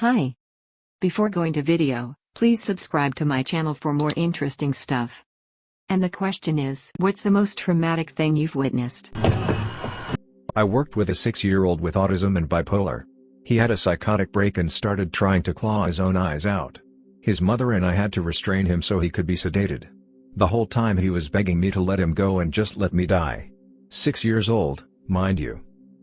Hi. Before going to video, please subscribe to my channel for more interesting stuff. And the question is, what's the most traumatic thing you've witnessed? I worked with a 6-year-old with autism and bipolar. He had a psychotic break and started trying to claw his own eyes out. His mother and I had to restrain him so he could be sedated. The whole time he was begging me to let him go and just let me die. 6 years old, mind you.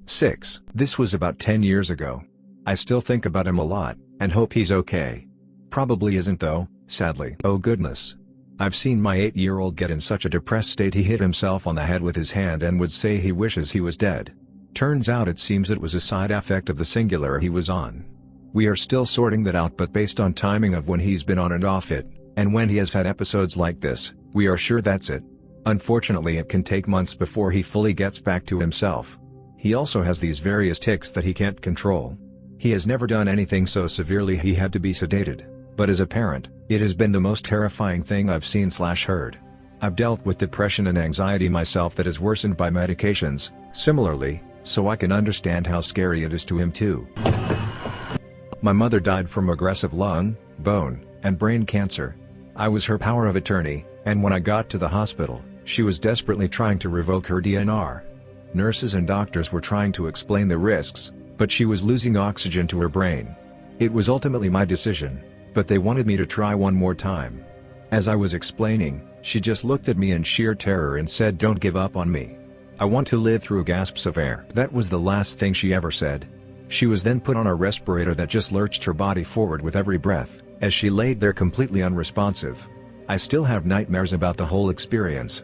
6. This was about 10 years ago. I still think about him a lot, and hope he's okay. Probably isn't though, sadly. Oh goodness. I've seen my 8-year-old get in such a depressed state he hit himself on the head with his hand and would say he wishes he was dead. Turns out it seems it was a side effect of the singular he was on. We are still sorting that out, but based on timing of when he's been on and off it, and when he has had episodes like this, we are sure that's it. Unfortunately, it can take months before he fully gets back to himself. He also has these various tics that he can't control. He has never done anything so severely he had to be sedated, but as a parent, it has been the most terrifying thing I've seen/heard. I've dealt with depression and anxiety myself that is worsened by medications, similarly, so I can understand how scary it is to him too. My mother died from aggressive lung, bone, and brain cancer. I was her power of attorney, and when I got to the hospital, she was desperately trying to revoke her DNR. Nurses and doctors were trying to explain the risks, but she was losing oxygen to her brain. It was ultimately my decision, but they wanted me to try one more time. As I was explaining, she just looked at me in sheer terror and said, "Don't give up on me. I want to live," through gasps of air. That was the last thing she ever said. She was then put on a respirator that just lurched her body forward with every breath, as she laid there completely unresponsive. I still have nightmares about the whole experience.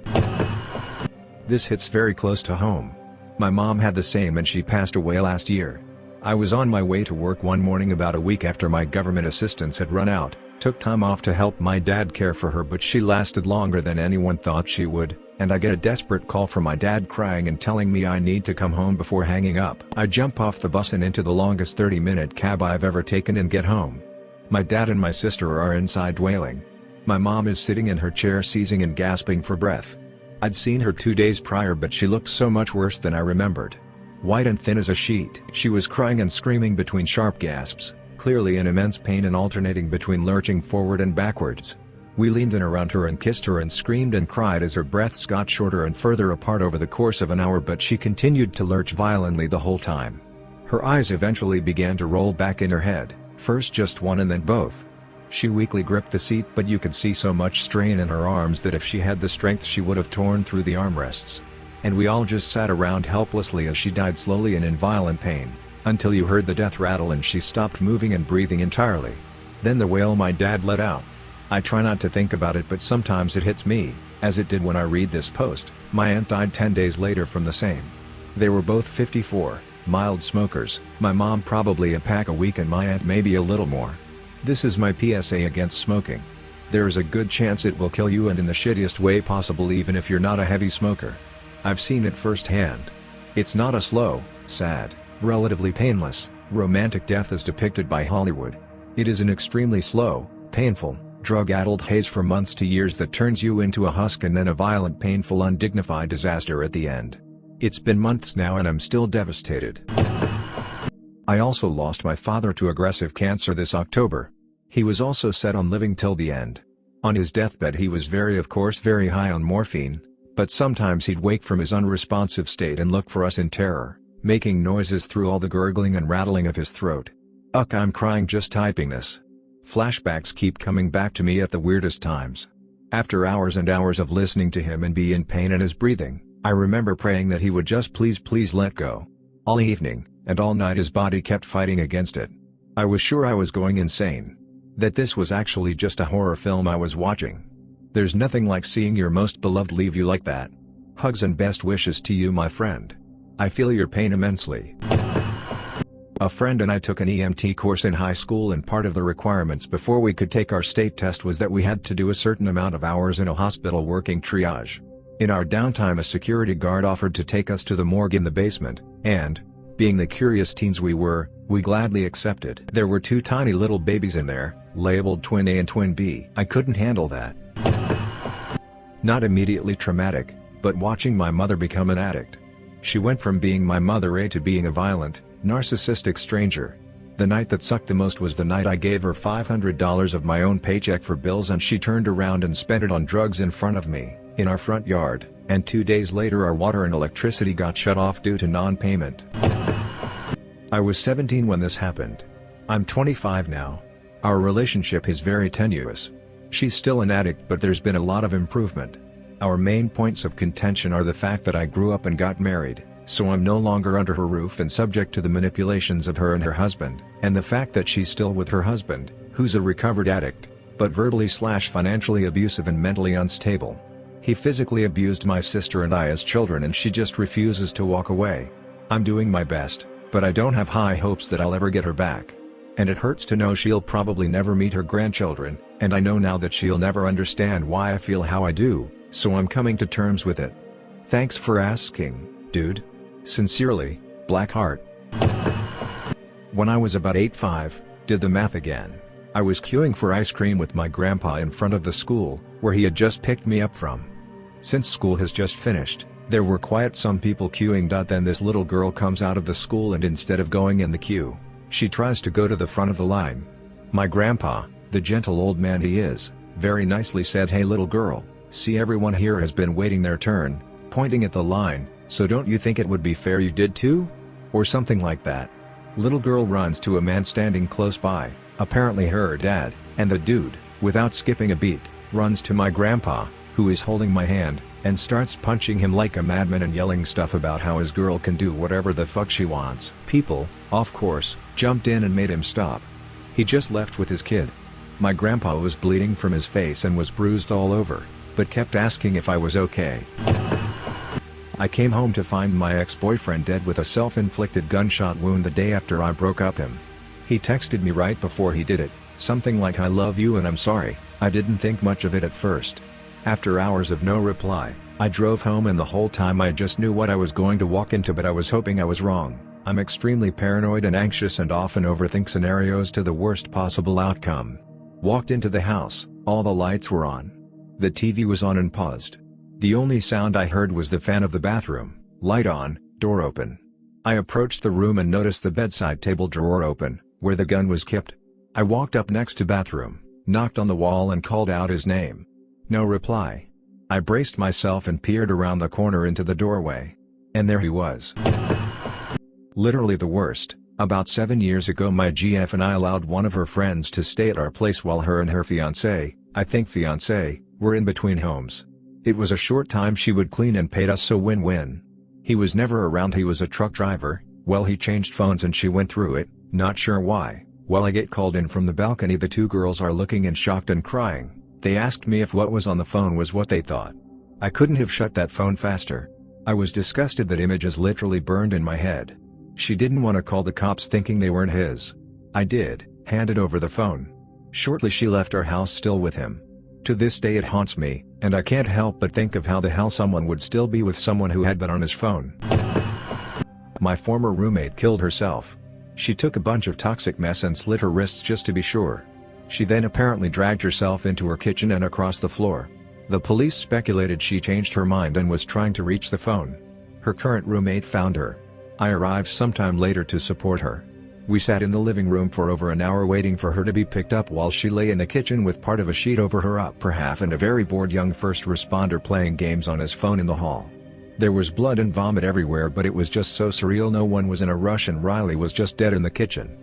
This hits very close to home. My mom had the same and she passed away last year. I was on my way to work one morning about a week after my government assistance had run out, took time off to help my dad care for her, but she lasted longer than anyone thought she would, and I get a desperate call from my dad crying and telling me I need to come home before hanging up. I jump off the bus and into the longest 30-minute cab I've ever taken and get home. My dad and my sister are inside wailing. My mom is sitting in her chair seizing and gasping for breath. I'd seen her 2 days prior, but she looked so much worse than I remembered. White and thin as a sheet. She was crying and screaming between sharp gasps, clearly in immense pain and alternating between lurching forward and backwards. We leaned in around her and kissed her and screamed and cried as her breaths got shorter and further apart over the course of an hour, but she continued to lurch violently the whole time. Her eyes eventually began to roll back in her head, first just one and then both. She weakly gripped the seat, but you could see so much strain in her arms that if she had the strength she would have torn through the armrests. And we all just sat around helplessly as she died slowly and in violent pain, until you heard the death rattle and she stopped moving and breathing entirely. Then the wail my dad let out. I try not to think about it, but sometimes it hits me, as it did when I read this post. My aunt died 10 days later from the same. They were both 54, mild smokers, my mom probably a pack a week and my aunt maybe a little more. This is my PSA against smoking. There is a good chance it will kill you, and in the shittiest way possible, even if you're not a heavy smoker. I've seen it firsthand. It's not a slow, sad, relatively painless, romantic death as depicted by Hollywood. It is an extremely slow, painful, drug-addled haze for months to years that turns you into a husk and then a violent, painful, undignified disaster at the end. It's been months now and I'm still devastated. I also lost my father to aggressive cancer this October. He was also set on living till the end. On his deathbed he was of course very high on morphine, but sometimes he'd wake from his unresponsive state and look for us in terror, making noises through all the gurgling and rattling of his throat. I'm crying just typing this. Flashbacks keep coming back to me at the weirdest times. After hours and hours of listening to him and be in pain and his breathing, I remember praying that he would just please let go. All evening, and all night his body kept fighting against it. I was sure I was going insane. That this was actually just a horror film I was watching. There's nothing like seeing your most beloved leave you like that. Hugs and best wishes to you, my friend. I feel your pain immensely. A friend and I took an EMT course in high school, and part of the requirements before we could take our state test was that we had to do a certain amount of hours in a hospital working triage. In our downtime, a security guard offered to take us to the morgue in the basement, and, being the curious teens we were, we gladly accepted. There were 2 tiny little babies in there, labeled Twin A and Twin B. I couldn't handle that. Not immediately traumatic, but watching my mother become an addict. She went from being my mother A to being a violent, narcissistic stranger. The night that sucked the most was the night I gave her $500 of my own paycheck for bills and she turned around and spent it on drugs in front of me, in our front yard, and 2 days later our water and electricity got shut off due to non-payment. I was 17 when this happened. I'm 25 now. Our relationship is very tenuous. She's still an addict but there's been a lot of improvement. Our main points of contention are the fact that I grew up and got married, so I'm no longer under her roof and subject to the manipulations of her and her husband, and the fact that she's still with her husband, who's a recovered addict, but verbally/financially abusive and mentally unstable. He physically abused my sister and I as children and she just refuses to walk away. I'm doing my best, but I don't have high hopes that I'll ever get her back. And it hurts to know she'll probably never meet her grandchildren, and I know now that she'll never understand why I feel how I do, so I'm coming to terms with it. Thanks for asking, dude. Sincerely, Blackheart. When I was about 8-5, did the math again. I was queuing for ice cream with my grandpa in front of the school, where he had just picked me up from. Since school has just finished, there were quite some people queuing. Then this little girl comes out of the school and instead of going in the queue, she tries to go to the front of the line. My grandpa, the gentle old man he is, very nicely said, "Hey little girl, see everyone here has been waiting their turn," pointing at the line, "so don't you think it would be fair you did too?" Or something like that. Little girl runs to a man standing close by, apparently her dad, and the dude, without skipping a beat, runs to my grandpa, who is holding my hand, and starts punching him like a madman and yelling stuff about how his girl can do whatever the fuck she wants. People, of course, jumped in and made him stop. He just left with his kid. My grandpa was bleeding from his face and was bruised all over, but kept asking if I was okay. I came home to find my ex-boyfriend dead with a self-inflicted gunshot wound the day after I broke up him. He texted me right before he did it, something like "I love you and I'm sorry." I didn't think much of it at first. After hours of no reply, I drove home and the whole time I just knew what I was going to walk into, but I was hoping I was wrong. I'm extremely paranoid and anxious and often overthink scenarios to the worst possible outcome. Walked into the house, all the lights were on. The TV was on and paused. The only sound I heard was the fan of the bathroom, light on, door open. I approached the room and noticed the bedside table drawer open, where the gun was kept. I walked up next to bathroom, knocked on the wall and called out his name. No reply. I braced myself and peered around the corner into the doorway. And there he was. Literally the worst. About 7 years ago my GF and I allowed one of her friends to stay at our place while her and her fiancé, I think fiancé, were in between homes. It was a short time. She would clean and paid us, so win-win. He was never around. He was a truck driver. Well, he changed phones and she went through it, not sure why. Well, I get called in from the balcony. The two girls are looking and shocked and crying. They asked me if what was on the phone was what they thought. I couldn't have shut that phone faster. I was disgusted. That image is literally burned in my head. She didn't want to call the cops thinking they weren't his. I did, handed over the phone. Shortly she left our house still with him. To this day it haunts me, and I can't help but think of how the hell someone would still be with someone who had that on his phone. My former roommate killed herself. She took a bunch of toxic mess and slit her wrists just to be sure. She then apparently dragged herself into her kitchen and across the floor. The police speculated she changed her mind and was trying to reach the phone. Her current roommate found her. I arrived sometime later to support her. We sat in the living room for over an hour waiting for her to be picked up while she lay in the kitchen with part of a sheet over her upper half and a very bored young first responder playing games on his phone in the hall. There was blood and vomit everywhere, but it was just so surreal. No one was in a rush and Riley was just dead in the kitchen.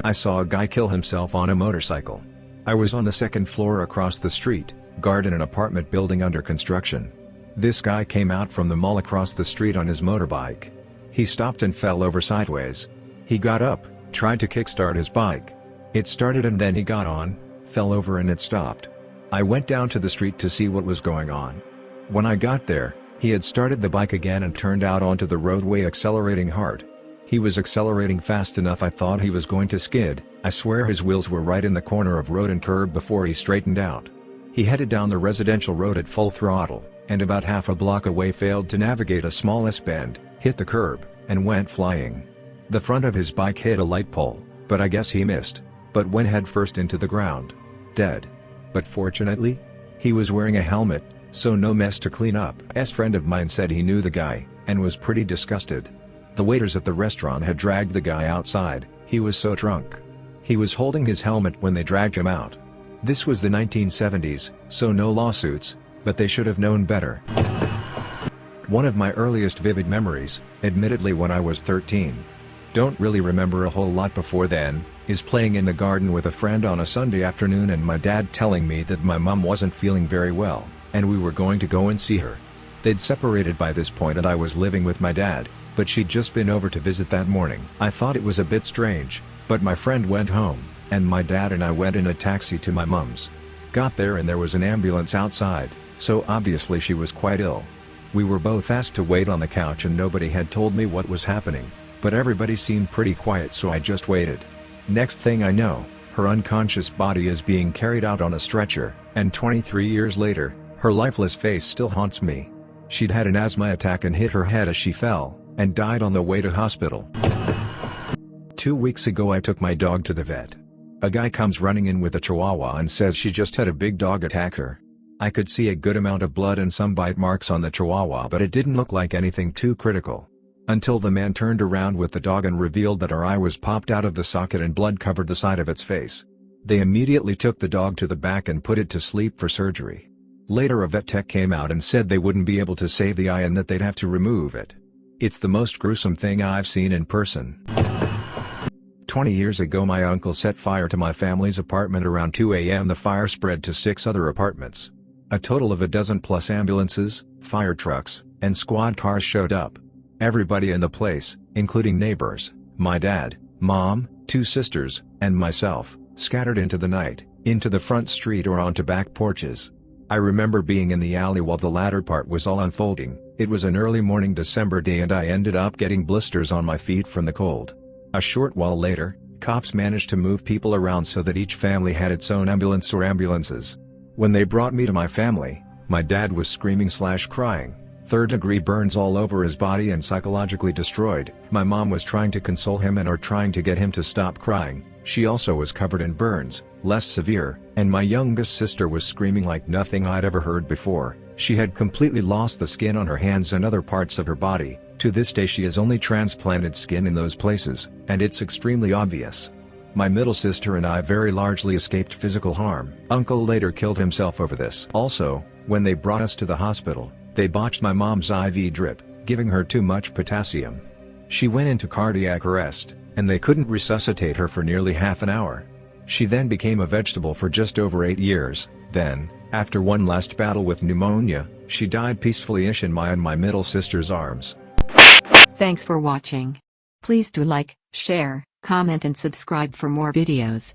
I saw a guy kill himself on a motorcycle. I was on the second floor across the street, guard in an apartment building under construction. This guy came out from the mall across the street on his motorbike. He stopped and fell over sideways. He got up, tried to kickstart his bike. It started and then he got on, fell over and it stopped. I went down to the street to see what was going on. When I got there, he had started the bike again and turned out onto the roadway accelerating hard. He was accelerating fast enough I thought he was going to skid. I swear his wheels were right in the corner of road and curb before he straightened out. He headed down the residential road at full throttle, and about half a block away failed to navigate a small S-bend, hit the curb, and went flying. The front of his bike hit a light pole, but I guess he missed, but went headfirst into the ground. Dead. But fortunately, he was wearing a helmet, so no mess to clean up. A friend of mine said he knew the guy, and was pretty disgusted. The waiters at the restaurant had dragged the guy outside, He was so drunk. He was holding his helmet when they dragged him out. This was the 1970s, so no lawsuits, but they should have known better. One of my earliest vivid memories, admittedly when I was 13. Don't really remember a whole lot before then, is playing in the garden with a friend on a Sunday afternoon and my dad telling me that my mom wasn't feeling very well, and we were going to go and see her. They'd separated by this point and I was living with my dad, but she'd just been over to visit that morning. I thought it was a bit strange, but my friend went home, and my dad and I went in a taxi to my mom's. Got there and there was an ambulance outside, so obviously she was quite ill. We were both asked to wait on the couch and nobody had told me what was happening, but everybody seemed pretty quiet so I just waited. Next thing I know, her unconscious body is being carried out on a stretcher, and 23 years later, her lifeless face still haunts me. She'd had an asthma attack and hit her head as she fell, and died on the way to hospital. 2 weeks ago I took my dog to the vet. A guy comes running in with a chihuahua and says she just had a big dog attack her. I could see a good amount of blood and some bite marks on the chihuahua but it didn't look like anything too critical. Until the man turned around with the dog and revealed that her eye was popped out of the socket and blood covered the side of its face. They immediately took the dog to the back and put it to sleep for surgery. Later a vet tech came out and said they wouldn't be able to save the eye and that they'd have to remove it. It's the most gruesome thing I've seen in person. 20 years ago my uncle set fire to my family's apartment around 2 a.m. The fire spread to 6 other apartments. A total of a dozen plus ambulances, fire trucks, and squad cars showed up. Everybody in the place, including neighbors, my dad, mom, 2 sisters, and myself, scattered into the night, into the front street or onto back porches. I remember being in the alley while the latter part was all unfolding. It was an early morning December day and I ended up getting blisters on my feet from the cold. A short while later, cops managed to move people around so that each family had its own ambulance or ambulances. When they brought me to my family, my dad was screaming/crying. 3rd-degree burns all over his body and psychologically destroyed. My mom was trying to console him and trying to get him to stop crying. She also was covered in burns, less severe, and my youngest sister was screaming like nothing I'd ever heard before. She had completely lost the skin on her hands and other parts of her body. To this day she has only transplanted skin in those places, and it's extremely obvious. My middle sister and I very largely escaped physical harm. Uncle later killed himself over this. Also, when they brought us to the hospital, they botched my mom's IV drip, giving her too much potassium. She went into cardiac arrest, and they couldn't resuscitate her for nearly half an hour. She then became a vegetable for just over 8 years, then, after one last battle with pneumonia, she died peacefully-ish in my and my middle sister's arms. Thanks for watching. Please do like, share, comment and subscribe for more videos.